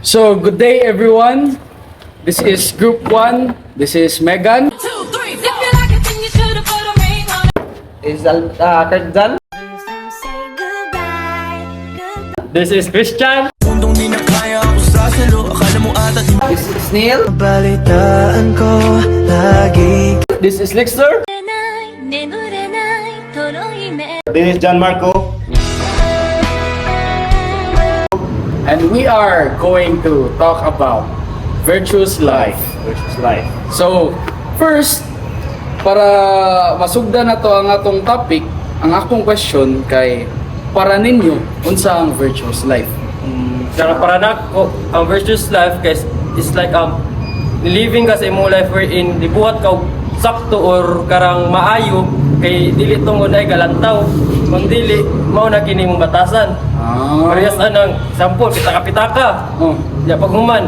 So, good day everyone. This is Group 1. This is Megan. Is Kardjan? This is Christian. This is Neil. Balitaan ko lagi. This is Lixter. This is John Marco. And we are going to talk about virtuous life. Versus life. So, first, para masugdan na to ang atong topic, ang akong question kay para ninyo, unsa ang virtuous life? Kaya para na ko, ang virtuous life guys is like living ka sa imong life wherein dibuhat ka og sakto or karang maayo kay dili tungod ay galantaw kung dili mao na kini mong batasan. Parehas anang sample pitaka-pitaka. Oh. Ya paghuman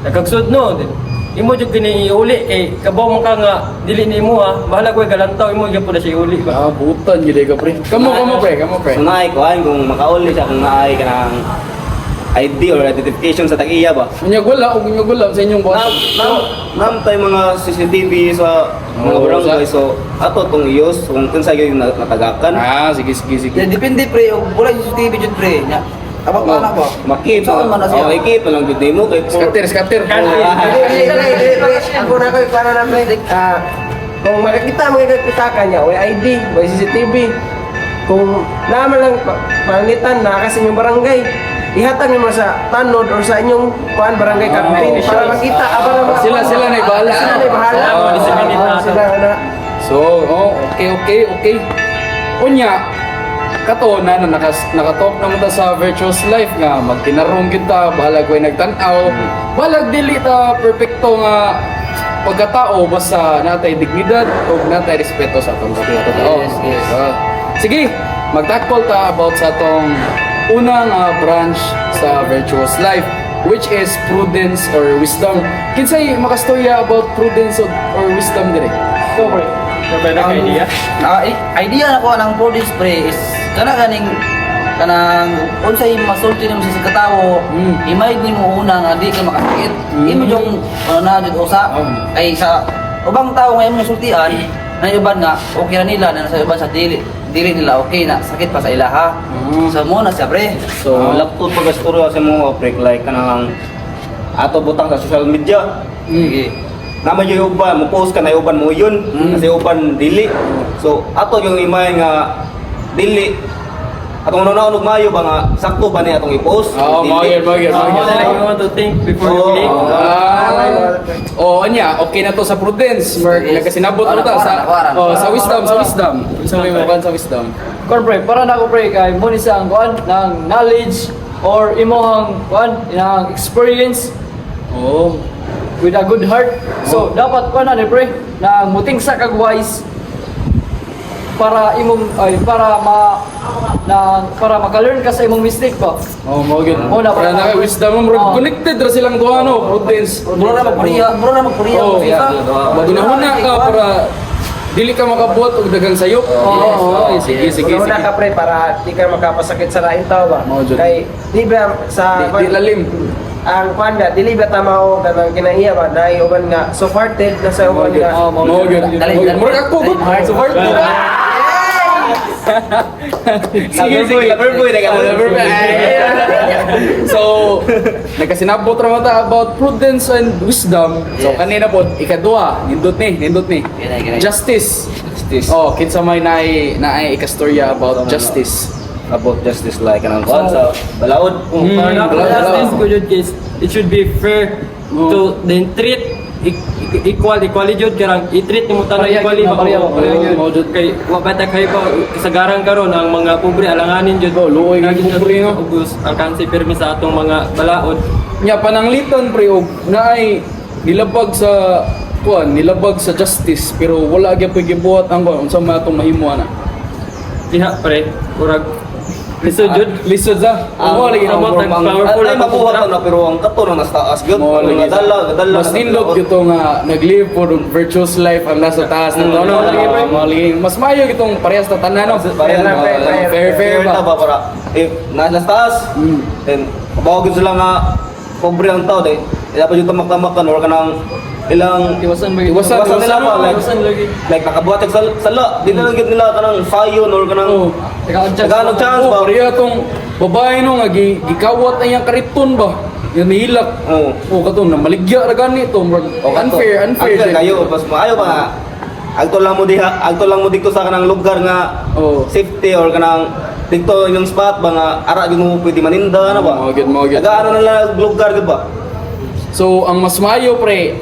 nagagsud no. Imo jud kini iuli kay kabaw man ka nga dili nimo bahala ko galantaw imo gyud pud siya iuli ba. Butan gid ka pre. Kamo pre. So naay kuan kung makauli siya kung naay ka ng ID or identification sa tag-iya ba? Unyag wala sa inyong boss. Nam tay mga CCTV sa mga barangay so ato tong iyos kung kinsa gyud natagakan. Sige. Ya depende pre, og wala yung TV jud pre. Nya. Abak pa na ba? Makip. Saan man na siya? Makip lang jud nimo kay Skater. Ako na ko para na pre. Kung makikita mo yung pitaka niya, may ID, may CCTV. Kung naman lang pangitan na kasi yung barangay, ihatag mo sa tanod or sa inyong barangay campaign para makita Sila na ibahala. Sila na ibahala. Sila na. So, okay. Unya, kato na nakatalk naman ta sa virtuous life nga magkinarong kita, bahalag way nagtanaw, bahalag dili ta perfecto nga pagkatao basta natay dignidad o natay respeto sa atong tao. Yes. Sige, magtakpol ta about sa atong unang branch sa virtuous life, which is prudence or wisdom. Kinsay makastorya about prudence or wisdom dire? So pre, pwede ka idea? Idea na ko ng prudence pre is kanang unsay masulti nimo sa katawo, imay nimo una nga di ka makasakit. Imo yung na jud usa kay sa ubang tawo nga imong sultian, na iban nga okay na nila na sa iban sa dili nila okay na sakit pa sa ilaha. So mo na siya pre. so laptop pag istorya sa mo break like kanang ato butang sa social media. Sige. Nama yung uban, mo post ka na uban mo yun, kasi uban dili. So ato yung imay nga dili. Atong nunaon og mayo ba nga sakto ba ni atong i-post? Magir. You want to think before you click. Anya, okay na to sa prudence. Nagkasinabot mo ta sa wisdom. Sa may mukan sa wisdom. Kon pre, para na ako pre kay mo ni sa kuan ng knowledge or imong kuan ng experience with a good heart. So dapat kuan na ni pre na muting sa kag wise para imong para maka-learn ka sa imong mistake ba. Magir. Na Para na wisdom mo connected ra silang duha prudence. Muro na magpuriya. Magunahuna ka para dili ka makabuhat og dagang sayop. Sige. Una ka pre para di ka makapasakit sa lain tao ba? Mao jud. Kay di ba sa Di lalim. ang kwan nga dili ba tama o kanang kinaiya ba dai uban nga so farted na sa uban nga Magir. Murag ako good. Support mo. Sige. So, nagkasinabot ra ta about prudence and wisdom. So kanina po ikaduha, nindot ni. Justice. Kinsa may naay ikastorya about justice. About justice like kanang kuan sa balaod. Para na justice ko jud guys, it should be fair to then treat equally jud karang i-treat nimo tanan equally pareho jud kay wa bata kay pa kasagaran karon ang mga pobre alanganin jud luoy Lagi gyud pobre no. ubos ang kansi permi sa atong mga balaod. Nya panangliton pre og naay nilabag sa justice pero wala gyud gibuhat ang unsa man atong mahimuan na. Diha pre urag lisod jud Lisod lagi powerful Ay makuha na pero ang kato na taas gyud. Gadala. mas nindot gito nga naglive for virtuous life ang nasa taas ng mas mayo gitong parehas ta tanan no. Fair ba para if nasa taas then mabawag sila nga pobre ang tao dahil dapat yung tamak-tamakan or kanang ilang Iwasan nila pa like, Iwasan lagi. like nakabuhat sa sala di na lang gid nila kanang sayon or kanang Tagalog chance ba. Oh, Priya tong babae no nga gikawat na yang kariton ba. Yung nihilak. Oo. Oh, kato na maligya ra gani to. Unfair. Unfair kayo mas maayo pa nga. Agto lang mo dito sa kanang lugar nga Oh. safety or kanang dito yung spot ba nga ara gyud mo pwede maninda na ba. Mga gid. Nagaano na lang lugar gud ba. So ang mas maayo pre,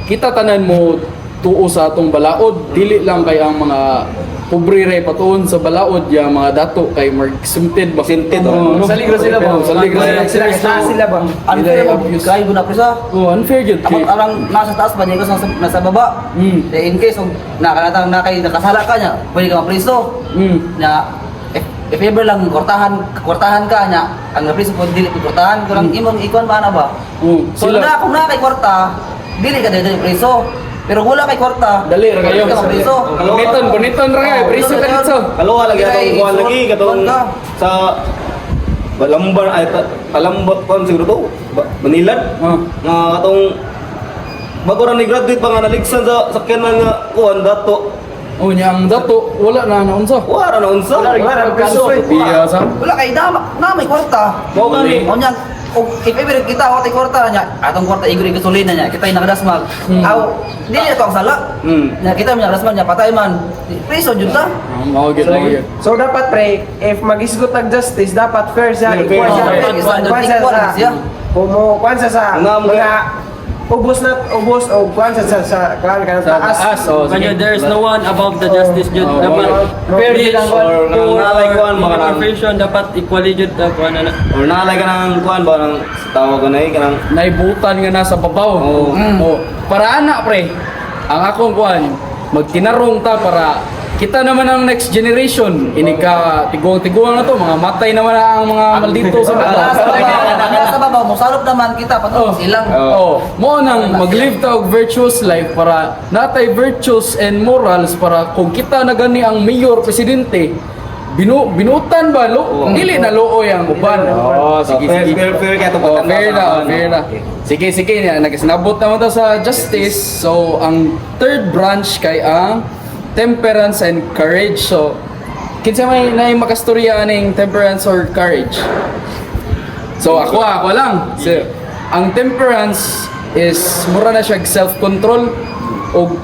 kita tanan mo tuo sa atong balaod, dili lang kay ang mga pobre re patuon sa balaod ya mga dato kay sinted ba Sinted, oh, Salig ra sila ba? Salig ra Sila sila ba? Unfair mo, abuse. kayo guna presa. Oh, unfair jud kay. Ako arang nasa taas ba niya, ikaw nasa baba. In case, kung nakasala ka niya, pwede ka mapriso. Na, if ever lang kwartahan ka niya, ang napriso po dili po kwartahan, kurang imong ikon ba na ba? Oh, So sila kung na kay kwarta, dili ka dili priso. Pero wala kay kwarta, dali ra kayo. dili ka mapriso. Boniton ra kayo, priso ka dito. Kaloha lagi atong kuan lagi katong Kuwan ka. sa Balamban ay Palambot kon siguro to. Manilad. Ah. Nga katong bago ra ni graduate pa nga naligsan sa sakyanan nga kuan dato. Oh, nya ang dato wala na naunsa. Wala na unsa. Wala priso. Biya sa. Wala kay na may kwarta. Mao gani. O niya, o if ever kita ako tay kwarta niya, atong kwarta iguri gasolina niya, kita nakadasmag. Aw, dili ato ang sala. Nya kita may nakadasmag niya patay man. Priso jud ta. Mao gid. So dapat pre, if mag-isgot ang justice, dapat fair siya. Fair Equal siya. siya. Equal siya Equal sa siya. kwan siya sa mga ubos o kwan siya sa kwan ka taas. Oh, Kanya there's no one above the justice jud. Oh, Dapat fair rich lang or poor nalay kuan or mga any nang- profession dapat equally jud kuan na. Or nalay ka ng kuan ba nang tawag ka na eh kanang naibutan nga nasa babaw. Oo. Oh. Para ana pre, ang akong kuan magtinarong ta para kita naman ang next generation. Ini ka tiguang-tiguang na to, mga matay naman ang mga maldito sa babaw. Nasa babaw mo salop naman kita Oh, patungkol silang. mo nang mag-live ta og virtuous life para natay virtues and morals para kung kita na gani ang mayor, presidente, binutan ba lo? Dili na looy ang uban. Oh, sige sige. fair kaya to Oh, fair na. Sige nagasnabot naman ta sa justice. So ang third branch kay ang temperance and courage. So kinsa may makastorya aning temperance or courage? So ako lang. So, ang temperance is mura na siya self-control o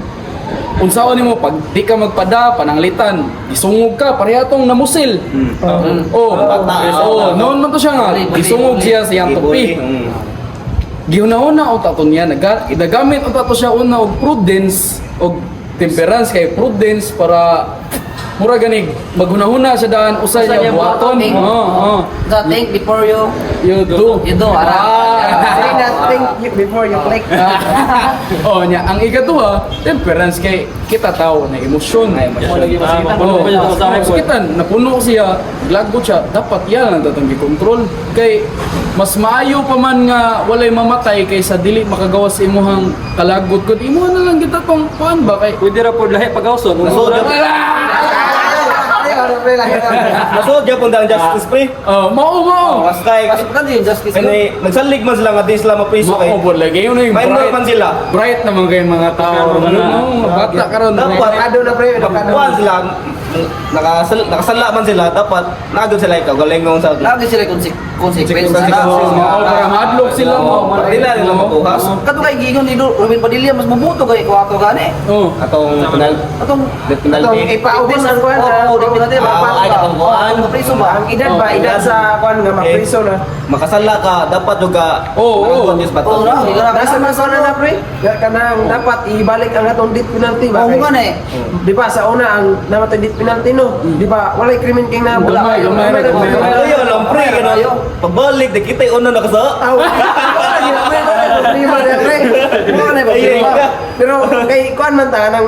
unsaon nimo pag di ka magpada pananglitan isungog ka parehas namusil. Noon man to siya nga isungog siya sa iyang tupi. Gihuna-una o taton niya nagamit o tato siya una og prudence og temperance kay prudence para mura ganig maghunahuna sa daan usay Usay niya niya buhaton. buhaton. So think before you You do. ara. Say that thing before you click. Oh, nya ang ikaduha, temperance kay kita tao na emosyon. So kita napuno siya, glago siya, dapat yan ang tatang gikontrol. Kay mas maayo pa man nga walay mamatay kaysa dili makagawa sa imuhang kalagot gud. Imo na lang kita tong kuan ba kay Pwede ra pod lahi pagawson. Nasod gyapon ang justice pre. Oh, mao. Mas kay Kasi kan yung justice. Kani nagsalig man sila nga di sila mapriso kay. Mao pod lagi yun yung Minor man sila. bright naman kay mga tao. Bata karon. Dapat Edukado na pre, edukado. pagkuhan sila nakasala man sila dapat nagod sila ikaw galingong sa Lagi sila consequence Consequence. na. Mao para madlok sila mo. Dila nila mabuhas. Kato kay gigon ni Ruben Padilla mas mabuto kay kuwato gani. Oh. Atong penal Atong death penalty. Ipaubos ang kwan na. di pinati ay, katong kuwan. Mapriso ba? Ang edad ba? Edad sa kwan nga mapriso na. Makasala ka dapat juga Oo. Oo na, Nasa masona na pre. Kanang dapat ibalik ang atong death penalty ba? Oo Kay- nga na eh. Di ba sa una ang namatay death penalty no? Di ba walay krimen king na Gamay. Ayo lang pre kana pagbalik di kita una nakasa. Pero kay kuan man ta nang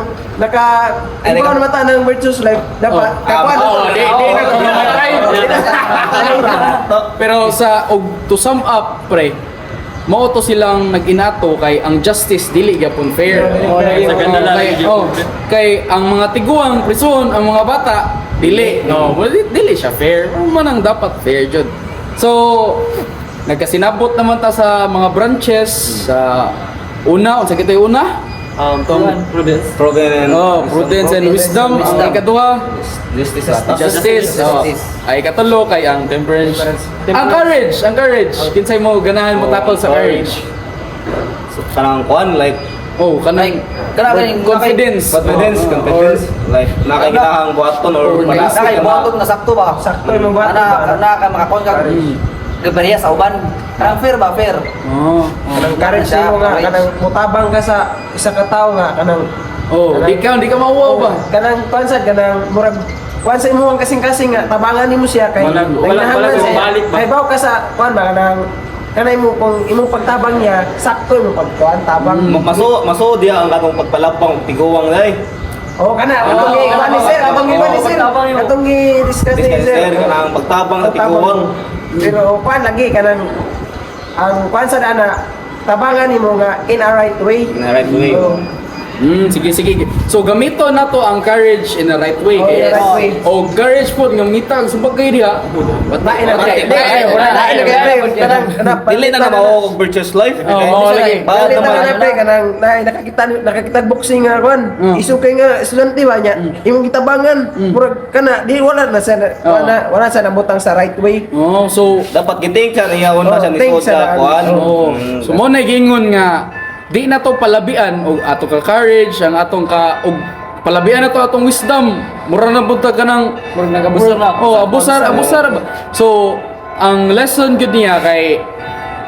kuan man ta ng virtuous life dapat kakuan. Di na kumamatay. Pero sa to sum up pre, mao to silang nag-inato kay ang justice dili gyapon fair. Sa ganda lang. Kay ang mga tiguang prison, ang mga bata dili. No, dili siya fair. Ano man ang dapat fair jud. So nagkasinabot naman ta sa mga branches sa una, unsa kita yung una? Prudence. Proven Prudence and wisdom. Ang ikaduha, justice. Ay ikatulo kay ang temperance. Ang courage. Kinsay mo ganahan mo tackle sa courage. kanang kuan like Kanang Kanang confidence. confidence like nakakitahang buhaton or Nakaibuhaton na sakto ba? Sakto yung mga Ana ka makakon ka. Gabariya sa uban. Kanang fair ba? Fair. Kanang courage mo nga, kanang mutabang ka sa isa ka tao nga, kanang Di ka mauwaw ba? kanang pansad, kanang murag kuan sa imuhang kasing-kasing nga, tabangan nimo siya kay Wala nagnahangan siya. balik ba? Ay baw ka sa kuan ba kanay mo kung imong pagtabang niya, sakto imong pagkuan tabang. maso dia ang katong pagpalapang tiguwang day Oh, kana atong iba ni sir, atong i-discuss ni sir sir. kanang pagtabang sa tiguwang Pero kuan lagi kanang ang kuan sa dana tabangan nimo nga in a right way. in the right way. So, Sige. So gamito na to ang courage in the right way. Oh, in the right way. Courage po nga mitag subagay diha. Lain na Dili na mao og virtuous life. Lagi. Bakit naman? kanang nakakita boxing nga kuan. Isu kay nga estudyante ba niya. Imong gitabangan murag kana di wala na sa wala sa nabutang sa right way. So Dapat giting siya niya una siya think nisod sa sa- kuan. So mo na gingon nga di na to palabian og ato ka courage ang atong ka og palabian na to atong wisdom. Mura na bunta ka ng Murag nagabusar na. abusar ba? So ang lesson gud niya kay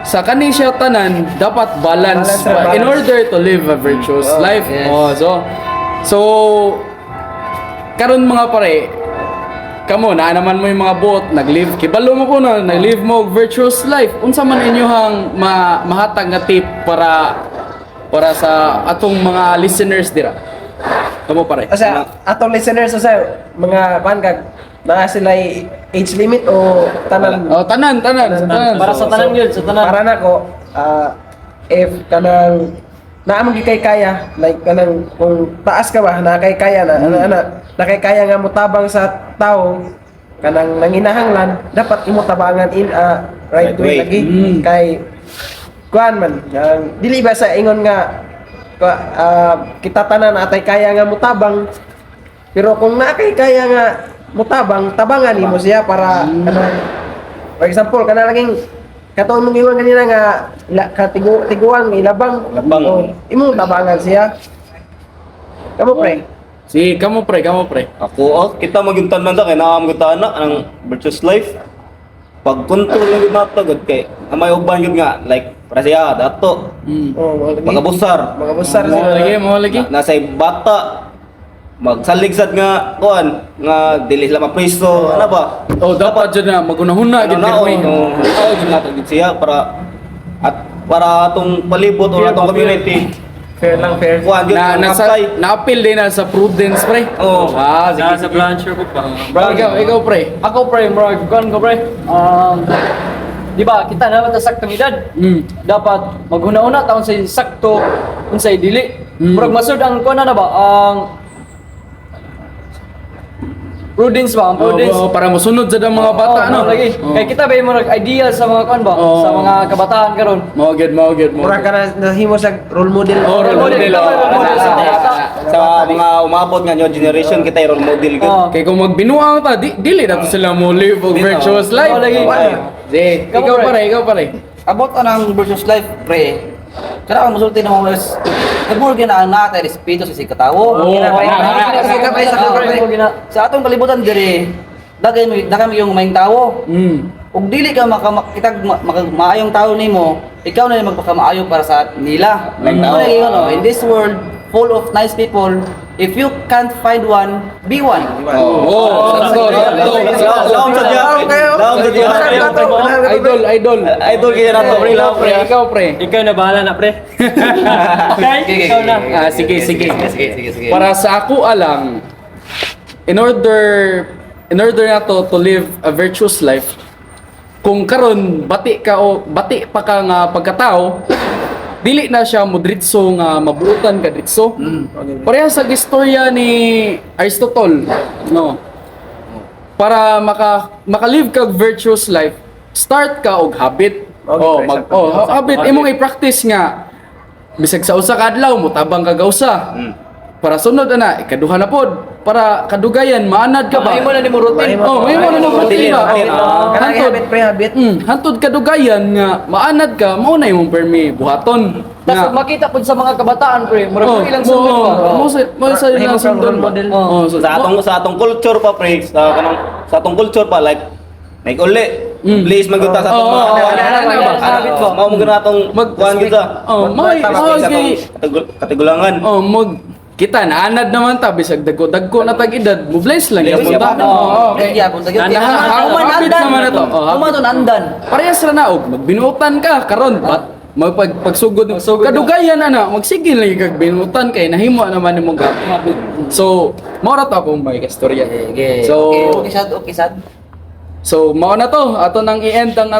sa kani siya tanan dapat balance ba? In order to live a virtuous life. So karon mga pare kamo na naman mo yung mga buot nag-live kibalo mo ko na nag-live mo og virtuous life unsa man inyohang mahatag nga tip para sa atong mga listeners dira kamo pare Kasi atong listeners sa mga kuan kag na sila age limit o tanan tanan Para sa tanan yun, sa tanan. para nako if kanang naamang gikay kaya like kanang kung taas ka ba nakay kaya nakay nga mutabang sa tao kanang nanginahanglan dapat imo tabangan in a right way lagi kay kuan man dili ba sa ingon nga kita tanan atay kaya nga mutabang pero kung nakay kaya nga mutabang tabangan nimo siya para kanang for example kana laging katong mong iwan kanina nga tiguan ilabang Labang. imo tabangan siya kamo pre kamo pre Ako kita magyuntan man ta kay naam gyud ta ana ang virtuous life. Pag control lang gyud nato gud kay may uban gyud nga like para siya dato magabusar magabusar mo lagi nasa bata magsalig sad nga kuan nga dili sila mapreso ano ba dapat jud na magunahuna gid pirmi gid nato gid siya para atong palibot o atong community fair lang fair kuan gyud na-appeal din na sa prudence pre sige Sa brancher ko pa. ikaw pre Ako pre, murag kuan ko pre. Di ba kita naman ta saktong edad. Dapat maghuna-una taon sa sakto unsay dili. Murag masud ang kuan na ba ang prudence ba? Ang prudence. para mosunod sa mga bata no Lagi. Kay kita ba yung murag ideal sa mga kuan ba? Sa mga kabataan karon. Mao gid mura ka na nahimo sa role model role model sa mga umabot nga new generation kita role model gyud kay kung magbinuang ta dili na to sila mo live og virtuous life lagi. ikaw pare About anang virtuous life, pre. Kada ang musulti na mga is nagmul gina ang natay respeto sa sikatawo. Sa atong kalibutan diri dagay mo yung maayong tao. Ug dili ka makitag maayong tao nimo, ikaw na yung magpakamaayo para sa nila. In this world full of nice people, if you can't find one, be one. idol kaya nato pre ikaw pre Ikaw na bahala na pre. Okay, ikaw na. sige para sa ako alang in order na to live a virtuous life kung karon bati pa ka nga pagkatao dili na siya modritso nga mabuutan ka dritso parehas sa istorya ni Aristotle no para maka-live kag virtuous life start ka og habit Oh, habit imong i-practice nga bisag sa usa ka adlaw mo tabang ka gausa. Para sunod ana, ikaduha na pod para kadugayan maanad ka ba? Mahimo na nimo routine. Oh, mahimo na nimo routine ba? Kanang habit pre habit. Hantod kadugayan nga maanad ka, mao na imong permi buhaton. Tapos makita po sa mga kabataan pre, murag ilang sundon ba? Mo sa ilang sundon model. Oh, Sa atong culture pa pre, sa atong culture pa like uli. Please magjuta sa atong habit ba? Mao mo gina atong kuan kita. Katigulangan. Oh, kita naanad naman ta bisag dagko na tag edad, mo bless lang Bless gyapon ta. gyapon. Oo, Okay. okay. Habit Habit naman na to. Umaton andan. Parehas ra na og magbinutan ka karon pagsugod kadugayan ana magsigil lagi kag binutan kay nahimo naman nimo habit. So, mao ra to akong may istorya. Okay. So, Okay sad. so mao na to ato nang i-end ang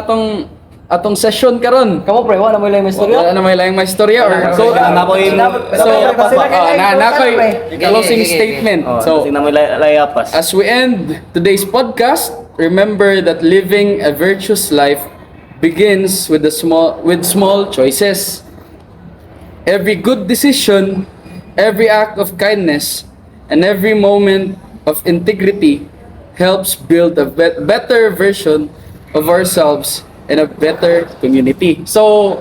atong session karon. Kamo pre, wala mo lang may istorya. Wala na may laing may istorya or so Nakoy nakoy closing Okay. statement. so So na may layapas. as we end today's podcast, remember that living a virtuous life begins with small choices. Every good decision, every act of kindness, and every moment of integrity helps build a better version of ourselves and a better community. So,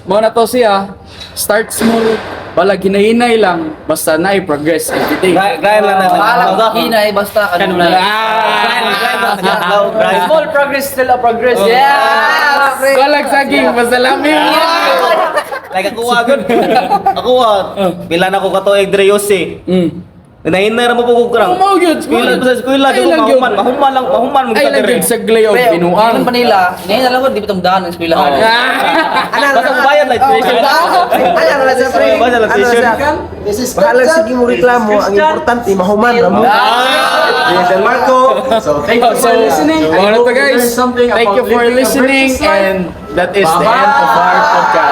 mo na to siya, start small, balag hinay lang, basta na-progress every day. Grind lang natin. Balag hinay basta kanun na. Small progress still a progress. Oh. Yeah. Balag saging, basta lamin. Like ako agad. Ako pila na ko katuig dre Yossi. Nahinay ra mo po ko krang. Mau gyud. Eskwela sa eskwela di ko mahuman lang mo Ay lang gyud sa glay og Pre, binuang. Ilan pa nila? Ngayon na lang ko, di ba itong daan ng eskwelahan? Basta bayad like tuition. Ano na sa pre? Bayad lang tuition. Bahala sige mo reklamo, ang importante mahuman ra mo. San Marco. So thank you So, for listening. mga to guys, thank you for listening and that is the end of our podcast.